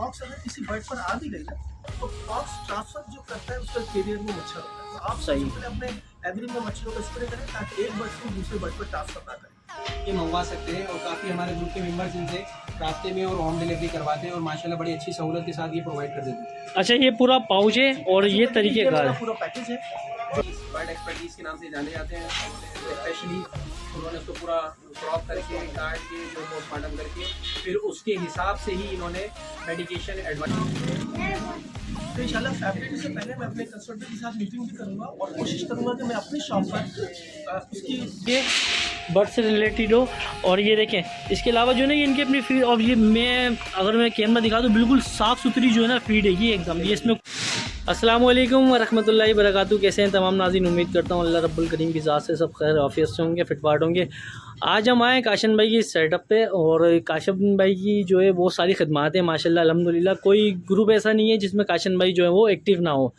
Pox अगर किसी bird पर आ भी गई ना, तो पॉक्स ट्रांसफर जो करता है उसका कैरियर में मच्छर होता है। तो आप सही। सबसे पहले अपने एग्री में मच्छरों का स्प्रे करें ताकि एक बर्ड से दूसरे बर्ड पर ट्रांसफर ना करें। ये मंगवा सकते हैं और काफ़ी हमारे ग्रुप के मेंबर्स इनसे रास्ते में और होम डिलीवरी करवाते हैं और माशाल्लाह बड़ी अच्छी सहूलत के साथ ये प्रोवाइड कर देते हैं। अच्छा, ये पूरा पाउच है और ये तरीके मेरा कार पूरा पैकेज है। बर्ड एक्सपर्टीज के नाम से जाने जाते हैं। स्पेशली उन्होंने उसको पूरा क्रॉप करके काट के जो पोस्टमार्टम करके फिर उसके हिसाब से ही इन्होंने मेडिकेशन एडवाइस। तो इंशाल्लाह फैमिली से पहले मैं अपने कंसल्टेंट के साथ मीटिंग भी करूंगा और कोशिश करूंगा कि मैं अपनी शॉप पर उसकी ये बर्ड से रिलेटेड हो। और ये देखें, इसके अलावा जो है ना ये इनकी अपनी फीड, और ये अगर मैं कैमरा दिखा दूँ बिल्कुल साफ़ सुथरी जो है ना फीड है ये एकदम। ये इसमें अस्सलाम वालेकुम रहमतुल्लाहि वबरकातुहू। कैसे हैं तमाम नाज़रीन? उम्मीद करता हूँ अल्लाह रब्बुल करीम की ज़ात से सब खैर आफियत से होंगे, फिटफाट होंगे। आज हम आए काशन भाई की सेटअप पे और काशन भाई की जो है बहुत सारी खदमात हैं माशाल्लाह अल्हम्दुलिल्लाह। कोई ग्रुप ऐसा नहीं है जिसमें काशन भाई जो है वो एक्टिव ना हो।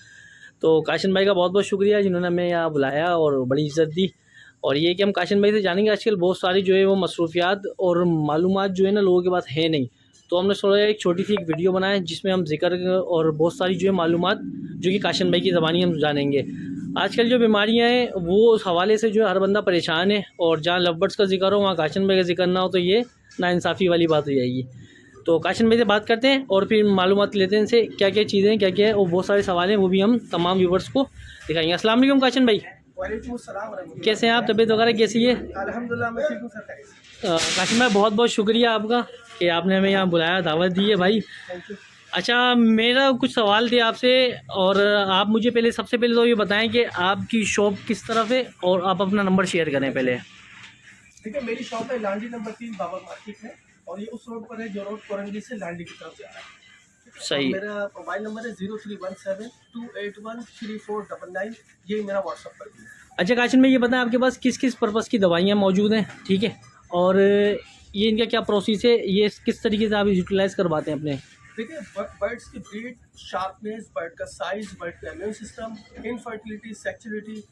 तो काशन भाई का बहुत बहुत शुक्रिया जिन्होंने हमें यहाँ बुलाया और बड़ी इज़्ज़त दी। और ये कि हम काशन भाई से जानेंगे आजकल बहुत सारी जो है वो मसरूफियात और मालूमात जो है ना लोगों के पास है नहीं। तो हमने सोचा एक छोटी सी एक वीडियो बनाए जिसमें हम जिक्र और बहुत सारी जो है मालूमात जो कि काशन भाई की ज़बानी हम जानेंगे। आजकल जो बीमारियां हैं वो उस हवाले से जो है हर बंदा परेशान है, और जहाँ लव बर्ड्स का जिक्र हो वहाँ काशन भाई का जिक्र ना हो तो ये नाइंसाफ़ी वाली बात हो जाएगी। तो काशन भाई से बात करते हैं और फिर मालूमात लेते हैं इनसे क्या क्या चीज़ें क्या क्या है, और बहुत सारे सवाल हैं वो भी हम तमाम व्यूवर्स को दिखाएंगे। अस्सलाम वालेकुम काशन भाई, वालेकुम अस्सलाम रहमतुल्लाह। कैसे हैं आप? तबीयत वगैरह कैसी है? अल्हम्दुलिल्लाह मैं ठीक हूँ सर। काशिम भाई बहुत बहुत शुक्रिया आपका कि आपने हमें यहाँ बुलाया, दावत दी है भाई। Thank you. अच्छा, मेरा कुछ सवाल थे आपसे, और आप मुझे पहले सबसे पहले तो ये बताएं कि आपकी शॉप किस तरफ है और आप अपना नंबर शेयर करें पहले। ठीक है, मेरी शॉप है लांडी नंबर 3 बाबर मार्केट में, और ये उस रोड पर है जो रोड कोरंगी से लांडी की तरफ जा रहा है। सही। मेरा मोबाइल नंबर है 0317281349। ये मेरा व्हाट्सअप पर भी है। अच्छा काशिम भाई, ये बताएं आपके पास किस किस पर्पज़ की दवाइयाँ मौजूद हैं, ठीक है, और ये इनका क्या प्रोसेस है, ये किस तरीके से आप यूटिलाइज़ करवाते हैं अपने? देखिए, बर्ड्स की ब्रीड, शार्पनेस, बर्ड का साइज, बर्ड का immune system, infertility, sexuality,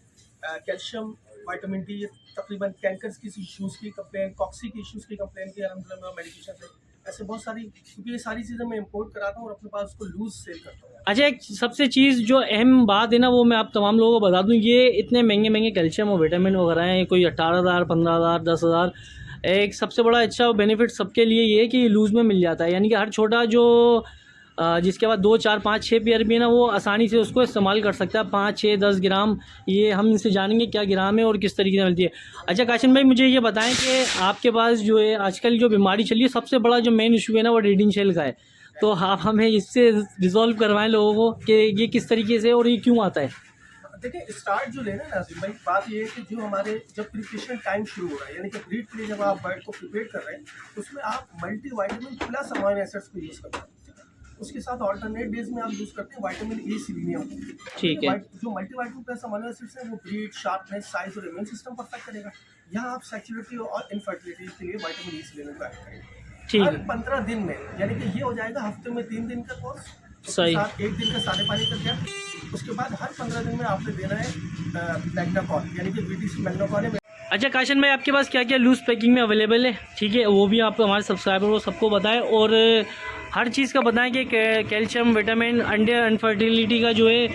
calcium, vitamin D, तकरीबन कैंकर की इशूज़ की कंप्लेन, कॉक्सी की इशूज़ की कंप्लेन की अलहमदुलिल्लाह मेडिकेशन है। ऐसे बहुत सारी, क्योंकि ये सारी चीज़ें मैं इंपोर्ट कराता हूँ और अपने पास उसको लूज सेल करता हूँ। अच्छा, एक सबसे चीज़ जो अहम बात है ना वो मैं आप तमाम लोगों को बता दूं, ये इतने महंगे महंगे कैल्शियम और विटामिन वगैरह हैं, कोई 18,000 15,000 10,000। एक सबसे बड़ा अच्छा बेनिफिट सबके लिए ये है कि ये लूज़ में मिल जाता है, यानी कि हर छोटा जो जिसके बाद 2 4 5 6 पेयर भी है ना वो आसानी से उसको इस्तेमाल कर सकता है। 5 6 10 ग्राम, ये हम इनसे जानेंगे क्या ग्राम है और किस तरीके से मिलती है। अच्छा काशिम भाई, मुझे ये बताएं कि आपके पास जो है आजकल जो बीमारी चली है सबसे बड़ा जो मेन इशू है ना वो रेडिंग शेल का है। तो आप हमें इससे रिजॉल्व करवाएं लोगों को कि ये किस तरीके से और ये क्यों आता है। देखिए, स्टार्ट जो लेना नाज़िम भाई, बात ये है कि जो हमारे जब प्रिपरेशन टाइम शुरू हो रहा है, यानी कि ब्रीड के लिए जब आप बर्ड को प्रिपेयर कर रहे हैं, उसमें आप multi vitamin plus amino acids को यूज़ करते हैं। उसके साथ ऑल्टरनेट डेज में आप यूज़ करते हैं विटामिन ए सिलीनियम। ठीक है। जो multi vitamin plus amino acids हैं वो ब्रीड, शार्पनेस, साइज और इम्यून सिस्टम परफेक्ट करेगा। यहाँ आप सेक्सुअलिटी और इनफर्टिलिटी के लिए विटामिन ए सिलीनियम को ऐड करेंगे हर 15 दिन में, यानी कि ये हो जाएगा हफ्ते में 3 दिन का कोर्स, सही। साथ 1 दिन का सादे पानी का गैप। उसके बाद हर 15 दिन में आपने देना है मैग्नाकॉल, यानी कि बीटीसी मैग्नाकॉल है। अच्छा काशन भाई, आपके पास क्या क्या लूज़ पैकिंग में अवेलेबल है, ठीक है, वो भी आप हमारे सब्सक्राइबर को सबको बताएं, और हर चीज़ का बताएं कि कैल्शियम, विटामिन, अंडे इनफर्टिलिटी का जो है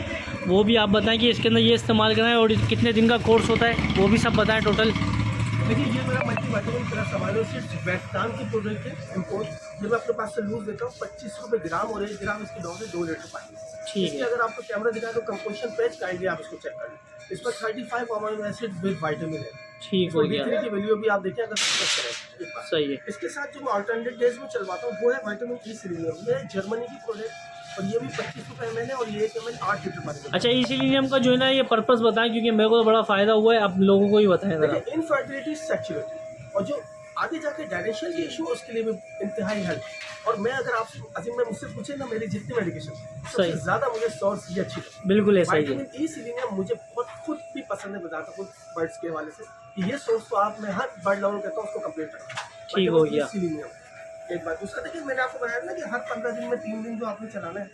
वो भी आप बताएं कि इसके अंदर ये इस्तेमाल कराएं, और कितने दिन का कोर्स होता है वो भी सब बताएं टोटल। देखिए, ये मेरा multi vitamin plus amino acids Vietnam की प्रोडक्ट है इम्पोर्ट। ये मैं अपने पास से लूज देता हूँ 25 रुपये ग्राम, और 1 ग्राम इसकी डोज है 2 लीटर पानी। ठीक इसकी है। अगर आपको कैमरा दिखाए तो कंपोजिशन पेज काइंडली आप इसको चेक करें। इसमें 35 अमाइनो एसिड विद विटामिन है। ठीक हो गया। D3 की वैल्यू भी आप देखें अगर डिस्कस करें एक बार। सही है। इसके साथ जो मैं अल्टरनेट डेज में चलवाता हूँ वो है विटामिन ई सिलीनियम। ये जर्मनी की प्रोडक्ट, और ये भी 25 रुपये ml है, और ये 1 ml 8 लीटर पानी। अच्छा, इसीलिए का जो है ना ये पर्पस बताएं, क्योंकि मेरे को तो बड़ा फ़ायदा हुआ है, आप लोगों को ही बताएं ज़रा। इनफर्टिलिटी, सेक्सुअलिटी, और जो आगे जाके डाइजेशन के इशू उसके लिए भी इंतहाई हेल्प। और मैं अगर आप अजीम में मुझसे पूछे ना, मेरी जितनी मेडिकेशन सबसे ज़्यादा मुझे सोर्स ये अच्छी लगती है। बिल्कुल ऐसा ही है। विटामिन ई सिलीनियम मुझे बहुत खुद भी पसंद है, बताता हूँ बर्ड्स के हवाले से कि ये सोर्स तो आप, मैं हर बर्ड लवर कहता हूँ उसको कंप्लीट करना। ठीक हो गया। सिलीनियम एक बात। दूसरा देखिए, मैंने आपको बताया ना कि हर 15 दिन में 3 दिन जो आपने चलाना है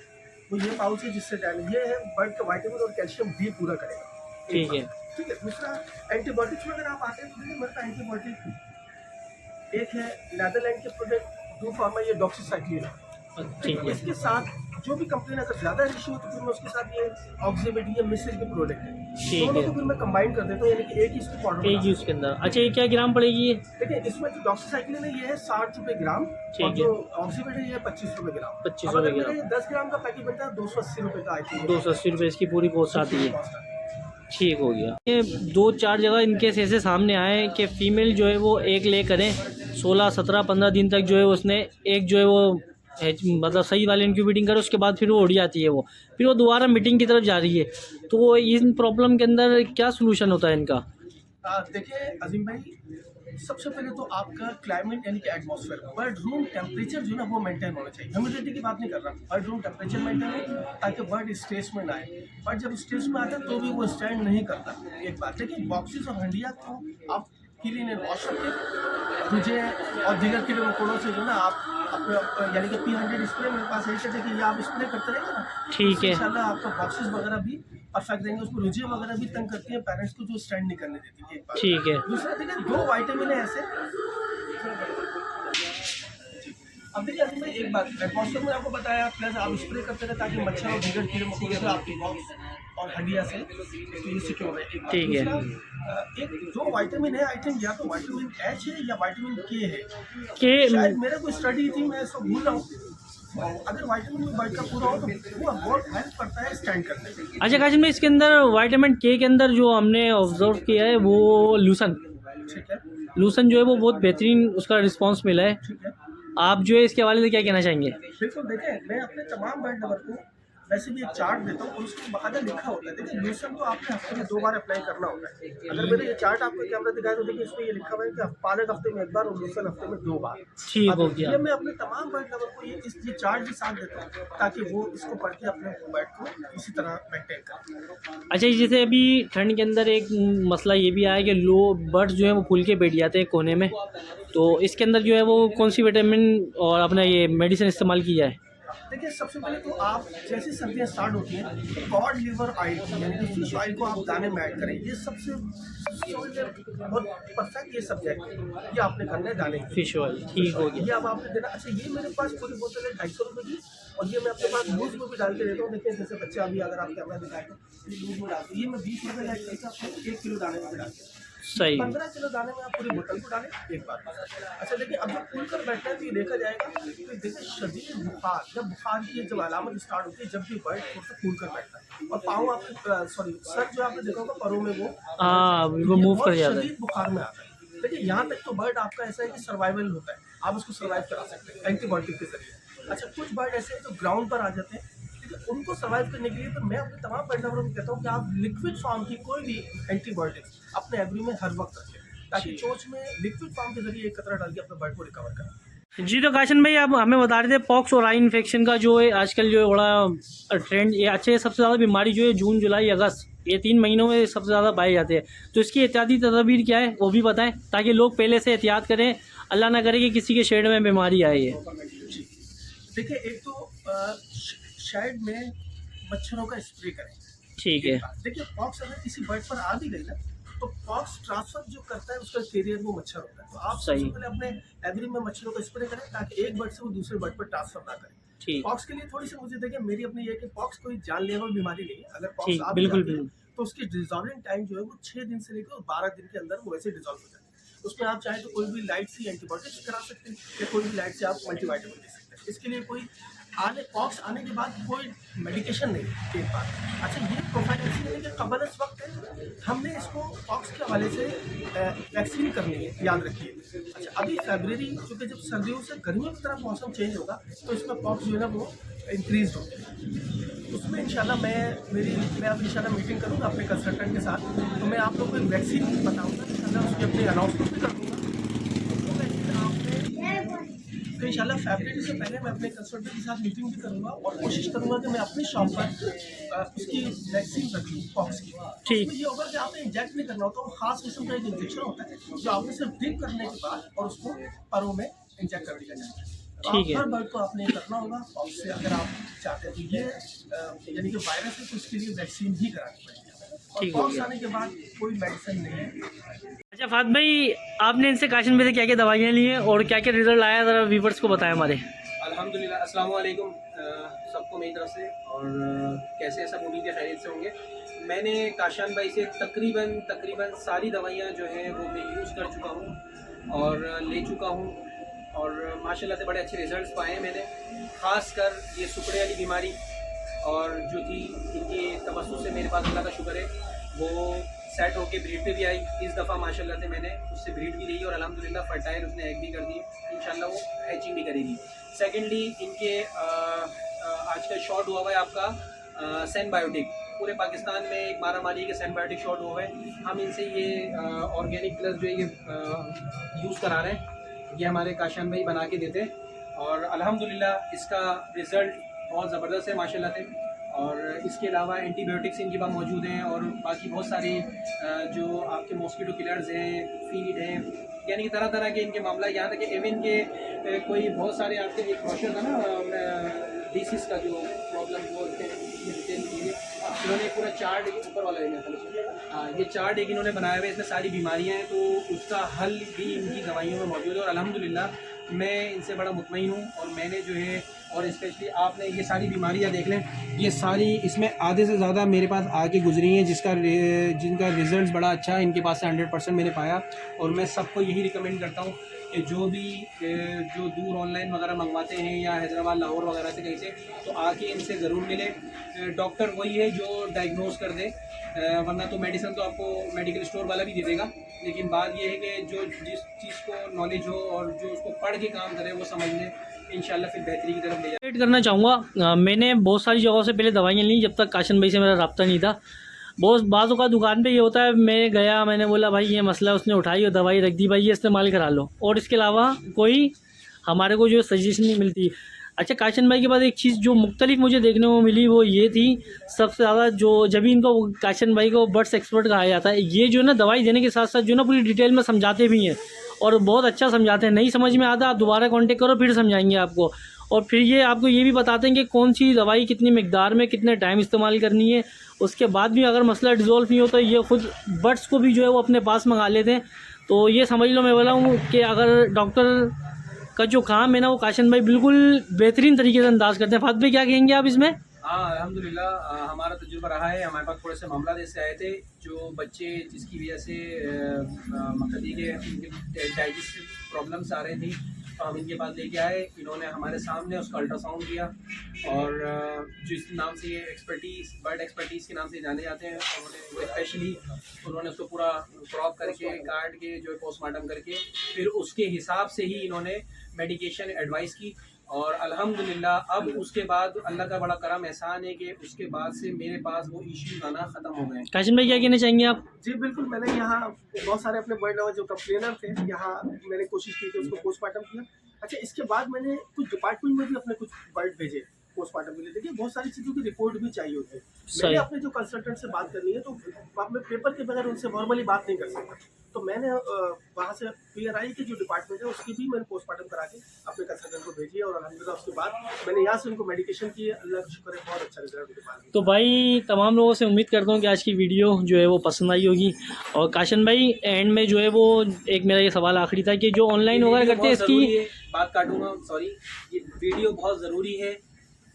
वो ये पाउच है, जिससे ये है बर्ड का विटामिन और कैल्शियम डी पूरा करेगा। ठीक है। ठीक है। दूसरा, एंटीबायोटिक्स में अगर आप आते हैं तो मेरे पास एंटीबायोटिक एक है नेदरलैंड के प्रोडक्ट डू फार्मा, ये डॉक्सीसाइक्लिन है। ठीक है इसके साथ जो भी कंप्लेन अगर ज्यादा इशू हो तो फिर मैं उसके साथ ये ऑक्सीबेटी या मिस्र के प्रोडक्ट है ठीक दोनों है। को फिर मैं कंबाइन कर देता हूँ, यानी कि एक ही इसको पाउडर एक यूज़ के अंदर। अच्छा ये क्या ग्राम पड़ेगी ये? देखिए इसमें जो डॉक्सीसाइक्लिन है ये है 60 रुपए ग्राम ठीक और जो ऑक्सीबेटी है 25 रुपए ग्राम। 25 अब अगर रुपए ग्राम। मेरे 10 ग्राम का पैकेट बनता है 280 रुपए का आई थिंक 280 रुपये इसकी पूरी पोस्ट आती है। ठीक हो गया। ये 2-4 जगह इनके ऐसे सामने आए कि फ़ीमेल जो है वो एक ले करें 16, 17, 15 दिन तक जो है उसने एक जो है वो मतलब सही वाले इंक्यूबेटिंग करे, उसके बाद फिर वो उड़ जाती है, वो फिर वो दोबारा मीटिंग की तरफ जा रही है। तो इन प्रॉब्लम के अंदर क्या सोल्यूशन होता है इनका? देखिए अजीम भाई, सबसे पहले तो आपका क्लाइमेट यानी कि एटमॉस्फेयर बर्ड रूम टेम्परेचर जो है ना वो मेंटेन होना चाहिए। ह्यूमिडिटी की बात नहीं कर रहा, बर्ड रूम टेम्परेचर मेंटेन हो ताकि बर्ड स्ट्रेस में ना आए। बट जब स्ट्रेस में आता है तो भी वो स्टैंड नहीं करता, एक बात। लेकिन बॉक्सेस और हंडिया को आप क्लीन एंड वॉश करके मुझे और दीगर कीड़े मकोड़ों से जो ना आप अपने यानी कि P100 स्प्रे मेरे पास है कि ये आप स्प्रे करते रहेंगे ना, ठीक है। इंशाल्लाह आपका बॉक्सेस वगैरह भी परफेक्ट रहेंगे। उसमें रुझे वगैरह भी तंग करती है पेरेंट्स को, जो स्टैंड नहीं करने देती है, एक बात। ठीक है। दूसरा देखिए 2 वाइटामिन है ऐसे। अब देखिए अभी मैं एक बात एटमॉस्फेयर में आपको बताया, प्लस आप स्प्रे करते रहे ताकि मच्छर और दीगर कीड़े मकोड़े से आपकी बॉक्स और हड्डियाँ से ये सिक्योर है। एक बात। ठीक है। दूसरा, एक जो वाइटामिन है आई थिंक या तो वाइटामिन H है या वाइटामिन K है। कि शायद मेरे कोई स्टडी थी, मैं इसको भूल रहा हूँ। अगर वाइटामिन में बर्ड का पूरा हो तो वो बहुत हेल्प करता है स्टैंड करने में। अच्छा काशिम भाई, इसके अंदर विटामिन के अंदर जो हमने ऑब्जर्व किया है वो लूसन ठीक है, लूसन जो है वो बहुत बेहतरीन उसका रिस्पांस मिला है। ठीक है। आप जो है इसके हवाले से क्या कहना चाहेंगे? बिल्कुल, देखें मैं अपने तमाम बर्ड लवर को वैसे भी एक चार्ट देता हूँ और उसमें बाकायदा लिखा होता है। देखिए लूसन तो आपने हफ्ते में 2 बार अप्लाई करना होता है। अगर मैंने ये चार्ट आपको कैमरा दिखाया तो देखिए इसमें ये लिखा हुआ है कि पालक हफ्ते में 1 बार और लूसन हफ्ते में 2 बार। ठीक हो अब गया। ये मैं अपने तमाम बर्ड लवर को ये चार्ट भी साथ देता हूँ ताकि वो इसको पढ़ के अपने बर्ड को इसी तरह मेंटेन करें। अच्छा जैसे अभी ठंड के अंदर एक मसला ये भी आया कि लो बर्ड्स जो है वो फूल के बैठ जाते हैं कोने में, तो इसके अंदर जो है वो कौन सी विटामिन और अपना ये मेडिसिन इस्तेमाल की जाए? देखिए सबसे पहले तो आप जैसी सर्दियाँ स्टार्ट होती हैं तो कॉड लिवर ऑयल यानी कि फिश ऑयल को आप दाने में ऐड करें। ये सबसे बहुत परफेक्ट ये सब्जेक्ट है, ये आपने करना है दाने में। फिश ऑयल ठीक हो गया। ये अब आपने देना। अच्छा ये मेरे पास पूरी बोतल है 250 रुपये की और ये मैं अपने पास लूज में भी डाल के देता हूँ। देखिए जैसे बच्चा अभी अगर आप कैमरा दिखाएं तो ये लूज में डालते हैं। ये मैं 20 रुपये का एक आपको 1 किलो दाने में भी डालते हैं। सही। 15 किलो दाने में आप पूरी बोतल को डालें, एक बार। अच्छा देखिए अब जब फूल कर बैठना है तो ये देखा जाएगा तो देखिए शदीद बुखार, जब बुखार की जब अलामत स्टार्ट होती है जब भी बर्ड थोड़ा सा फूल कर बैठता है और पाँव आपके सॉरी सर जो आपने देखा होगा परों में वो मूव कर जाता है। शदीद बुखार में आता है। देखिए यहाँ तक तो बर्ड आपका ऐसा है कि सर्वाइवल होता है, आप उसको सर्वाइव करा सकते हैं एंटीबायोटिक के जरिए। अच्छा कुछ बर्ड ऐसे हैं जो ग्राउंड पर आ जाते हैं, उनको सर्वाइव करने के लिए तो मैं अपने तमाम बर्ड लवरों को कहता हूँ कि आप लिक्विड फॉर्म की कोई भी एंटीबायोटिक्स अपने एवरी में हर वक्त रखें ताकि चोच में लिक्विड फॉर्म के जरिए एक कतरा डाल के अपने बर्ड को रिकवर करें। जी तो काशन भाई आप हमें बता रहे थे पॉक्स और आई इन्फेक्शन का जो है आजकल जो है बड़ा ट्रेंड, ये अच्छे सबसे ज़्यादा बीमारी जो है जून जुलाई अगस्त ये 3 महीनों में सबसे ज़्यादा पाए जाते हैं, तो इसकी एहतियाती तदबीर क्या है वो भी बताएं ताकि लोग पहले से एहतियात करें, अल्लाह ना करे कि किसी के शेड में बीमारी आए। है देखिए एक तो शेड में मच्छरों का स्प्रे करें। ठीक है। देखिए पॉक्स अगर किसी बर्ड पर आ भी गई ना तो पॉक्स ट्रांसफर जो करता है उसका कैरियर वो मच्छर होता है, तो आप सही। सबसे पहले अपने एवरी में मच्छरों का स्प्रे करें ताकि एक बर्ड से वो दूसरे बर्ड पर ट्रांसफर ना करें। ठीक। पॉक्स के लिए थोड़ी सी मुझे देखिए मेरी अपनी ये है कि पॉक्स कोई जानलेवा बीमारी नहीं है। अगर पॉक्स ठीक, आप भी बिल्कुल जाती है, बिल्कुल। तो उसकी डिजॉल्विंग टाइम जो है वो 6 दिन से लेकर 12 दिन के अंदर वो वैसे डिजॉल्व हो जाती है। उसमें आप चाहें तो कोई भी लाइट सी एंटीबायोटिक्स करा सकते हैं या कोई भी लाइट से आप मल्टीवाइटामिन दे सकते हैं। इसके लिए कोई पॉक्स आने के बाद कोई मेडिकेशन नहीं है, एक बात। अच्छा ये प्रोफाइलैक्सिस लेने के कबल इस वक्त है, हमने इसको पॉक्स के हवाले से वैक्सीन करनी है, याद रखिए। अच्छा अभी फरवरी चूँकि जब सर्दियों से गर्मियों की तरफ मौसम चेंज होगा तो इसमें पॉक्स जो है ना वो इंक्रीज होगी। उसमें इंशाल्लाह मैं अब इंशाल्लाह मीटिंग करूँगा अपने कंसल्टेंट के साथ, तो मैं आप लोग को एक वैक्सीन बताऊँगा इंशाल्लाह, उसकी अपनी अनाउंसमेंट भी कर दूँगा। तो इंशाल्लाह फरवरी से पहले मैं अपने कंसल्टेंट के साथ मीटिंग भी करूँगा और कोशिश करूँगा कि मैं अपनी शॉप पर उसकी वैक्सीन रखूँ पॉक्स की। ठीक। ये होगा कि आपने इंजेक्ट नहीं करना होता, वो खास किस्म का एक इंजेक्शन होता है जो आपने सिर्फ ड्रिप करने के बाद और उसको परों में इंजेक्ट कर दिया जाता है। ठीक है। हर बर्ड को आपने करना होगा पॉक्स से अगर आप चाहते हैं तो ये यानी कि वायरस है तो उसके लिए वैक्सीन ही करानी पड़ेगी और ठीक हो पॉक्स गया। आने के बाद कोई मेडिसिन नहीं है। अच्छा फात भाई आपने इनसे काशन में से क्या क्या दवाइयाँ ली हैं और क्या क्या रिजल्ट आया ज़रा व्यूवर्स को बताएं हमारे। अल्हम्दुलिल्लाह, अस्सलाम वालेकुम सबको मेरी तरफ से। और कैसे हैं सब, उम्मीद है खैरियत से होंगे। मैंने काशान भाई से तकरीबन सारी दवाइयाँ जो हैं वो मैं यूज़ कर चुका हूँ और ले चुका हूँ, और माशाल्लाह से बड़े अच्छे रिज़ल्ट्स पाए हैं मैंने। ख़ास कर ये सुकड़े वाली बीमारी और जो थी इनके तवज्जुह से, मेरे पास अल्लाह का शुक्र है, वो सेट होके ब्रीड पे भी आई। इस दफ़ा माशाल्लाह से मैंने उससे ब्रीड भी ली और अल्हम्दुलिल्लाह फर्टाइल उसने एग भी कर दिए। इंशाल्लाह वो हैचिंग भी करेगी। सेकेंडली, इनके आजकल शॉर्ट हुआ हुआ है आपका सैनबायोटिक। पूरे पाकिस्तान में एक मारामारी के सैनबायोटिक शॉर्ट हुआ है। हम इनसे ये ऑर्गेनिक प्लस जो ये यूज़ करा रहे हैं, ये हमारे काशान भाई बना के देते हैं और अल्हम्दुलिल्लाह इसका रिज़ल्ट बहुत ज़बरदस्त है माशाल्लाह से। और इसके अलावा एंटीबायोटिक्स इनके पास मौजूद हैं और बाकी बहुत सारे जो आपके मॉस्किटो किलर्स हैं, फीड हैं, यानी कि तरह तरह के इनके मामला। यहाँ तक कि इवन के कोई बहुत सारे आपके एक क्वेश्चन था ना डिसीज़ का जो प्रॉब्लम, वो इन्होंने पूरा चार्ट ऊपर वाला ये चार्ट एक इन्होंने बनाया हुआ है, इसमें सारी बीमारियाँ हैं, तो उसका हल भी इनकी दवाइयों में मौजूद है। और अल्हम्दुलिल्लाह मैं इनसे बड़ा मुतमईन हूँ। और मैंने जो है, और स्पेशली आपने ये सारी बीमारियाँ देख लें, ये सारी इसमें आधे से ज़्यादा मेरे पास आके गुजरी हैं, जिनका रिज़ल्ट बड़ा अच्छा है। इनके पास से 100% मैंने पाया। और मैं सबको यही रिकमेंड करता हूँ कि जो भी जो दूर ऑनलाइन वगैरह मंगवाते हैं या हैदराबाद, लाहौर वगैरह से कहीं से, तो आके इनसे ज़रूर मिले। डॉक्टर वही है जो डायग्नोज कर दे, वरना तो मेडिसिन तो आपको मेडिकल स्टोर वाला भी दे देगा। लेकिन बात यह है कि जो जिस चीज़ को नॉलेज हो और जो उसको पढ़ के काम करे वो समझ ले, इंशाल्लाह फिर बेहतरी की तरफ ले जाए। वेट करना चाहूँगा, मैंने बहुत सारी जगहों से पहले दवाइयाँ ली जब तक काशन भाई से मेरा रब्ता नहीं था। बहुत बाज़ों का दुकान पे ये होता है, मैं गया, मैंने बोला भाई ये मसला, उसने उठाई और दवाई रख दी, भाई ये इस्तेमाल करा लो, और इसके अलावा कोई हमारे को जो सजेशन नहीं मिलती। अच्छा, काशन भाई के बाद एक चीज़ जो मुख्तलिफ मुझे देखने को मिली वो ये थी, सबसे ज़्यादा जो जब भी इनको काशन भाई को बर्ड्स एक्सपर्ट कहा जाता है, ये जो है ना दवाई देने के साथ साथ जो ना पूरी डिटेल में समझाते भी हैं और बहुत अच्छा समझाते हैं। नहीं समझ में आता आप दोबारा कांटेक्ट करो, फिर समझाएंगे आपको। और फिर ये आपको ये भी बताते हैं कि कौन सी दवाई कितनी मिकदार में कितने टाइम इस्तेमाल करनी है। उसके बाद भी अगर मसला डिज़ोल्व नहीं होता, ये ख़ुद बर्ड्स को भी जो है वो अपने पास मंगा लेते हैं। तो ये समझ लो, मैं बोला हूँ कि अगर डॉक्टर का जो काम है ना, वो काशन भाई बिल्कुल बेहतरीन तरीके से अंदाज़ करते हैं। फात भाई क्या कहेंगे आप इसमें? हाँ, अल्हम्दुलिल्लाह हमारा तजुर्बा रहा है। हमारे पास थोड़े से मामला ऐसे आए थे, जो बच्चे जिसकी वजह से मतलब ये डाइजेस्टिव प्रॉब्लम्स आ रही थी, तो हम इनके पास लेके आए। इन्होंने हमारे सामने उसका अल्ट्रासाउंड किया और जिस नाम से ये बर्ड एक्सपर्टीज़ के नाम से जाने जाते हैं, उन्होंने उसको पूरा क्रॉप करके, काट के, जो पोस्टमार्टम करके, फिर उसके हिसाब से ही इन्होंने मेडिकेशन एडवाइस की। और अल्हम्दुलिल्लाह अब उसके बाद अल्लाह का बड़ा करम एहसान है कि उसके बाद से मेरे पास वो इश्यूज आना ख़त्म हो गए। काशिम भाई क्या कहना चाहेंगे आप? जी बिल्कुल, मैंने यहाँ बहुत सारे अपने बर्ड लवर जो कंप्लेनर थे, यहाँ मैंने कोशिश की थी उसको पोस्टमार्टम किया। अच्छा, इसके बाद मैंने कुछ डिपार्टमेंट में भी अपने कुछ बर्ड भेजे पोस्टमार्टम के लिए। देखिए, बहुत सारी चीज़ों की रिपोर्ट भी चाहिए होती है। मैंने अपने जो कंसल्टेंट से बात करनी है, तो आप में पेपर के बगैर उनसे नॉर्मली बात नहीं कर सकता। तो मैंने वहाँ से क्लियर आई कि जो डिपार्टमेंट है उसकी भी मैंने पोस्टमार्टम करा के अपने कंसल्टेंट को भेजी और अल्हम्दुलिल्लाह उसके बाद मैंने यहाँ से उनको मेडिकेशन की, अल्लाह का शुक्र है बहुत अच्छा रिजल्ट उनके पास। तो भाई तमाम लोगों से उम्मीद करता हूँ कि आज की वीडियो जो है वो पसंद आई होगी। और काशन भाई एंड में जो है वो एक मेरा ये सवाल आखिरी था कि जो ऑनलाइन वगैरह करते हैं, इसकी बात काटूंगा, सॉरी, ये वीडियो बहुत ज़रूरी है,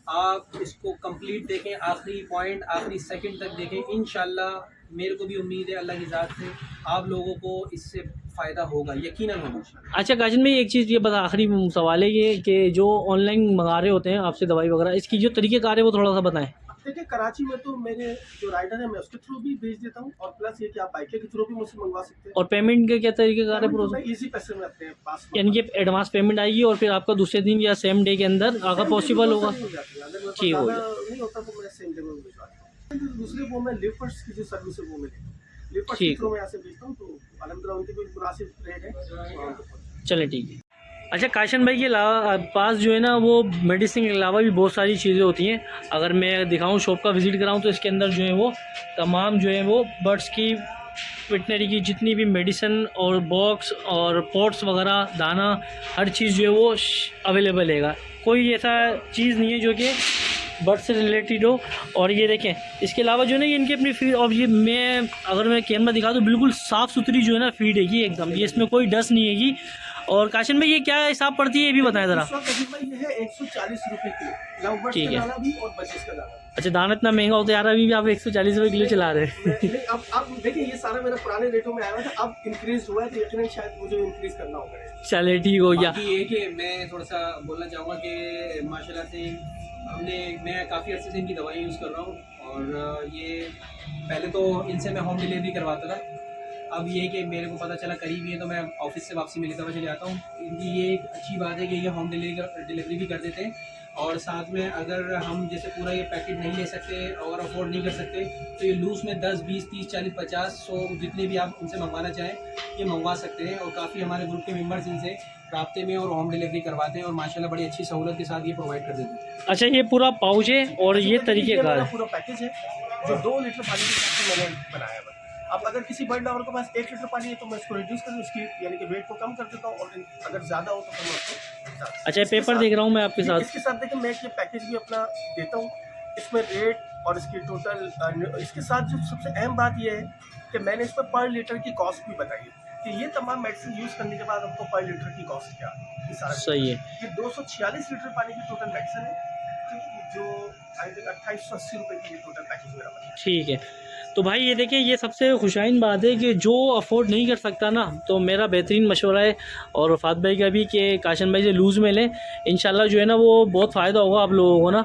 आप इसको कंप्लीट देखें, आखिरी पॉइंट, आखिरी सेकंड तक देखें। इंशाल्लाह मेरे को भी उम्मीद है अल्लाह की ज़ात से आप लोगों को इससे फ़ायदा होगा, यकीनन होगा। अच्छा काशन भाई, एक चीज़ ये बता, आखिरी सवाल है ये कि जो ऑनलाइन मंगा रहे होते हैं आपसे दवाई वगैरह, इसकी जो तरीक़ेकार है वो थोड़ा सा बताएं। देखिए, कराची में तो मेरे जो राइडर है मैं उसके थ्रू भी भेज देता हूँ, और प्लस ये कि आप बाइक के थ्रू भी मुझसे मंगवा सकते हैं। और पेमेंट का क्या तरीक़ेकार है? प्रोसेस इजी पैसे में अपने पास, यानी कि एडवांस पेमेंट आएगी और फिर आपका दूसरे दिन या सेम डे के अंदर अगर पॉसिबल होगा ठीक हो नहीं होता तो मैं सेम डे में भिजवा देता हूँ। दूसरे वो मैं लिफ्ट्स की जो सर्विस है वो मैं लेता हूँ, लिफ्ट्स के थ्रू मैं यहाँ से भेजता हूँ, तो अल्हम्दुलिल्लाह उनकी भी मुनासिब रेट है। चलें, ठीक है। अच्छा, काशन भाई के अलावा पास जो है ना वो मेडिसिन के अलावा भी बहुत सारी चीज़ें होती हैं। अगर मैं दिखाऊं, शॉप का विज़िट कराऊं, तो इसके अंदर जो है वो तमाम जो है वो बर्ड्स की, वेटनरी की जितनी भी मेडिसिन और बॉक्स और पॉट्स वगैरह, दाना, हर चीज़ जो है वो अवेलेबल है। कोई ऐसा चीज़ नहीं है जो कि बर्ड से रिलेटेड हो। और ये देखें, इसके अलावा जो है ना ये इनकी अपनी फीड, और ये मैं अगर मैं कैमरा दिखा दूँ, बिल्कुल साफ़ सुथरी जो है ना फीड है ये एकदम, ये इसमें कोई डस्ट नहीं है। और काशन भाई ये क्या हिसाब पड़ती है ये भी बताएं ज़रा। इस वक्त अभी भाई ये है 140 रुपये किलो, लवबर्ड्स ठीक का है। दाना भी और बचेस का दाना भी। अच्छा दाना इतना महंगा होता है यार, अभी भी आप 140 रुपये किलो चला रहे हैं। नहीं, अब देखिए ये सारा मेरा पुराने रेटों में आया हुआ था, अब इंक्रीज हुआ है तो यकीनन शायद मुझे इंक्रीज करना होगा। चले ठीक हो गया। बाकी ये कि मैं थोड़ा सा बोलना चाहूँगा कि माशाल्लाह से मैं काफ़ी अर्से से इनकी दवाई यूज़ कर रहा हूँ, और ये पहले तो इनसे मैं होम डिलीवरी करवाता था। अब ये कि मेरे को पता चला करीब है तो मैं ऑफिस से वापसी मेरी दवा चले जाता हूँ। इनकी ये एक अच्छी बात है कि ये होम डिलीवरी भी कर देते हैं, और साथ में अगर हम जैसे पूरा ये पैकेट नहीं ले सकते और अफोर्ड नहीं कर सकते तो ये लूज़ में 10, 20, 30, 40, 50, 100 जितने भी आप उनसे मंगवाना चाहें ये मंगवा सकते हैं। और काफ़ी हमारे ग्रुप के मेंबर्स इनसे राब्ते में और होम डिलीवरी करवाते हैं, और माशाल्लाह बड़ी अच्छी सहूलत के साथ ये प्रोवाइड कर देते हैं। अच्छा ये पूरा पाउच है और ये तरीके का मेरा है। पूरा पैकेज है जो 2 लीटर पानी के साथ मैंने बनाया है। अब अगर किसी बर्ड लवर के पास 1 लीटर पानी है तो मैं इसको रिड्यूस कर उसकी यानी कि वेट को कम कर देता हूँ, और अगर ज़्यादा हो तो फिर मैं उसको अच्छा ये पेपर देख रहा हूँ मैं आपके साथ। इसके साथ देखिए मैं ये पैकेज भी अपना देता हूँ, इसमें रेट और इसकी टोटल। इसके साथ जो सबसे अहम बात यह है कि मैंने इस पर पर लीटर की कॉस्ट भी बताई है कि ये तमाम मेडिसिन यूज़ करने के बाद आपको पर लीटर की कॉस्ट क्या है। ये सारा सही है। ये 246 लीटर पानी की टोटल मेडिसिन है, ठीक है, जो आई थिंक 2880 रुपये की टोटल पैकेज मेरा बना है। ठीक है तो भाई ये देखें, ये सबसे खुशाइन बात है कि जो अफोर्ड नहीं कर सकता ना, तो मेरा बेहतरीन मशवरा है और वफात भाई का भी कि काशन भाई से लूज़ में लें। इंशाल्लाह जो है ना वो बहुत फ़ायदा होगा आप लोगों को ना।